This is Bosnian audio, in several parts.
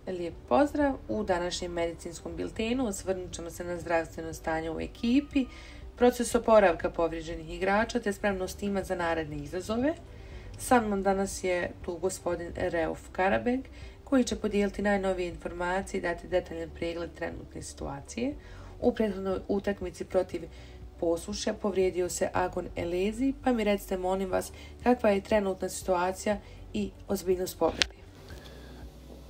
Lijep pozdrav. U današnjem medicinskom biltenu osvrnut ćemo se na zdravstveno stanje u ekipi, proces oporavka povrijeđenih igrača te spremnost tima za naredne izazove. Sa mnom danas je tu gospodin Rauf Karabeg koji će podijeliti najnovije informacije i dati detaljan pregled trenutne situacije. U prethodnoj utakmici protiv Posušja povrijedio se Agon Elezi, pa mi recite molim vas kakva je trenutna situacija i ozbiljnost povrede.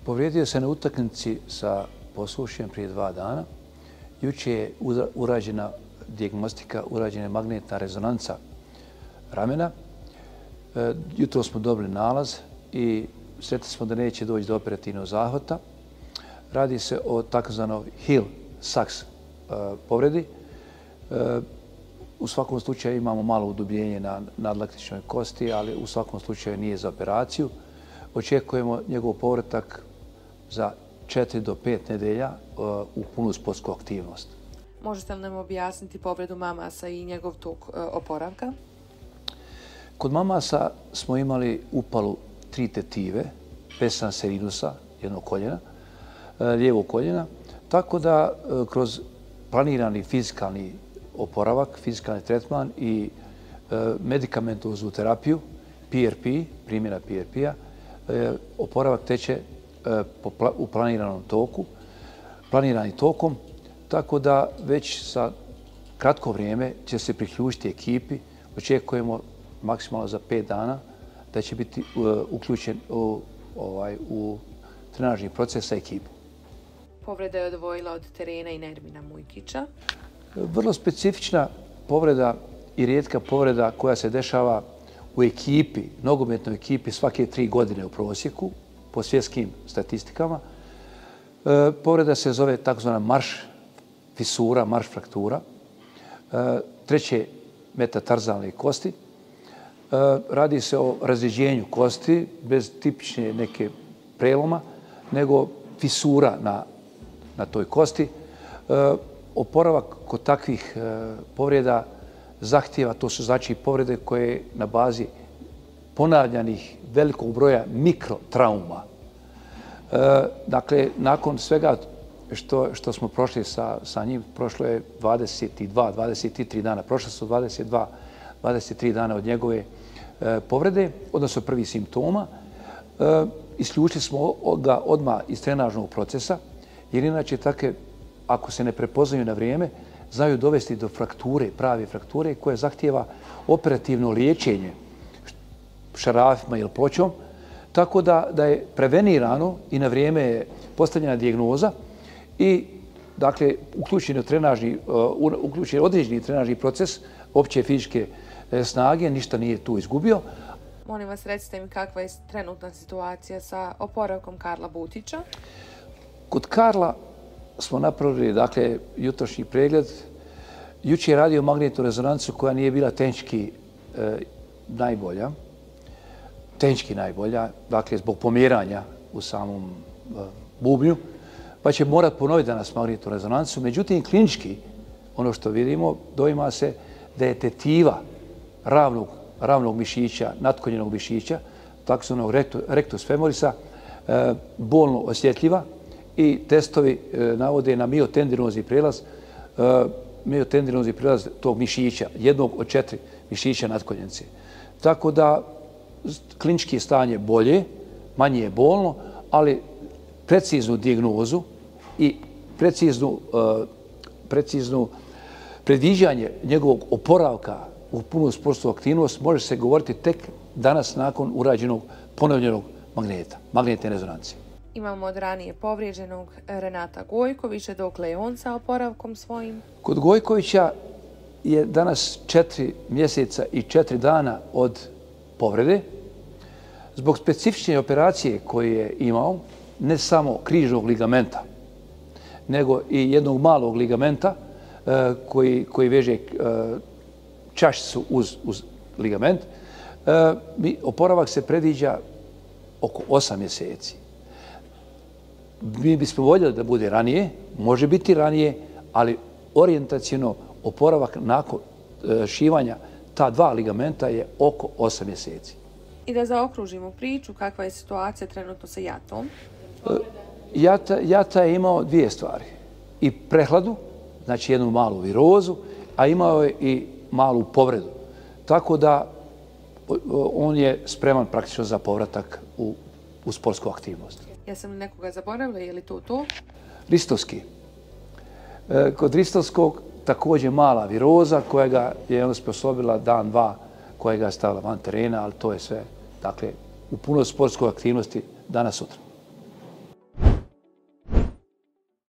Povrijedio se na utakmici sa Posušjem prije 2 dana. Jučer je urađena dijagnostika, urađena magnetna rezonanca ramena. Jutro smo dobili nalaz i sretni smo da neće doći do operativnog zahvata. Radi se o takozvanoj Hill-Sachs povredi. U svakom slučaju imamo malo udubljenje na nadlaktičnoj kosti, ali u svakom slučaju nije za operaciju. Očekujemo njegov povratak za 4 do 5 nedelja u punu sportsku aktivnost. Možete li nam objasniti povredu mamasa i njegov tok oporavka? Kod mamasa smo imali upalu 3 tetive, pes serinusa, jednog koljena, lijevog koljena, tako da kroz planirani fizikalni oporavak, fizikalni tretman i medikamentozu terapiju, PRP, primjena PRP-a, oporavak teče u planiranom toku, planiranim tokom, tako da već za kratko vrijeme će se priključiti ekipi. Očekujemo maksimalno za 5 dana da će biti uključen u trenažni proces sa ekipom. Povreda je odvojila od terena i Nermina Mujkića. Vrlo specifična povreda i rijetka povreda koja se dešava u ekipi, nogometnoj ekipi svake 3 godine u prosjeku, po svjetskim statistikama. Povreda se zove takozvana marš fisura, marš fraktura, treće metatarzalne kosti. Radi se o razređenju kosti bez tipične neke preloma, nego fisura na toj kosti. Oporavak kod takvih povreda zahtijeva, to su znači povrede koje na bazi ponavljanih velikog broja mikrotrauma. Dakle, nakon svega što smo prošli sa njim, prošlo je 23 dana. Prošlo su 23 dana od njegove povrede, odnosno prvih simptoma. Isključili smo ga odmah iz trenažnog procesa, jer inače takve, ako se ne prepoznaju na vrijeme, znaju dovesti do frakture, prave frakture, koje zahtijeva operativno liječenje šarafima ili pločom, tako da je prevenirano i na vrijeme je postavljena dijagnoza i dakle uključen je određeni trenažni proces opće fizičke snage, ništa nije tu izgubio. Molim vas, recite mi kakva je trenutna situacija sa oporavkom Karla Butića. Kod Karla smo napravili, dakle, jutrošnji pregled. Jučer je radio magnetnu rezonancu koja nije bila tehnički najbolja. Tehnički najbolja, dakle, zbog pomjeranja u samom bubnju, pa će morati ponoviti danas magnetnu rezonancu. Međutim, klinički, ono što vidimo, doima se da je tetiva ravnog mišića, natkoljenog mišića, takozvanog rectus femorisa, bolno osjetljiva i testovi navode na miotendinozni prijelaz tog mišića, jednog od 4 mišića natkoljenice. Tako da klinički stanje bolje, manje je bolno, ali preciznu dijagnozu i preciznu predviđanje njegovog oporavka u punu sportsku aktivnost može se govoriti tek danas nakon urađenog ponovljenog magnetne rezonancije. Imamo od ranije povrijeđenog Renata Gojkovića, dokle je on sa oporavkom svojim? Kod Gojkovića je danas 4 mjeseca i 4 dana od povrede. Zbog specifične operacije koje je imao, ne samo križnog ligamenta, nego i jednog malog ligamenta koji veže čašicu uz ligament, oporavak se predviđa oko 8 mjeseci. Mi bismo voljeli da bude ranije, može biti ranije, ali orijentacijno oporavak nakon šivanja ta 2 ligamenta je oko 8 mjeseci. I da zaokružimo priču, kakva je situacija trenutno sa jatom? Jata je imao dvije stvari. I prehladu, znači jednu malu virozu, a imao je i malu povredu. Tako da on je spreman praktično za povratak u sportsku aktivnost. Ja sam nekoga zaboravila, je li to to? Ristovski. Kod Ristovskog također mala viroza koja ga je osposobila dan, dva, koja ga je stavila van terena, ali to je sve, dakle, u punoj sportskoj aktivnosti danas sutra.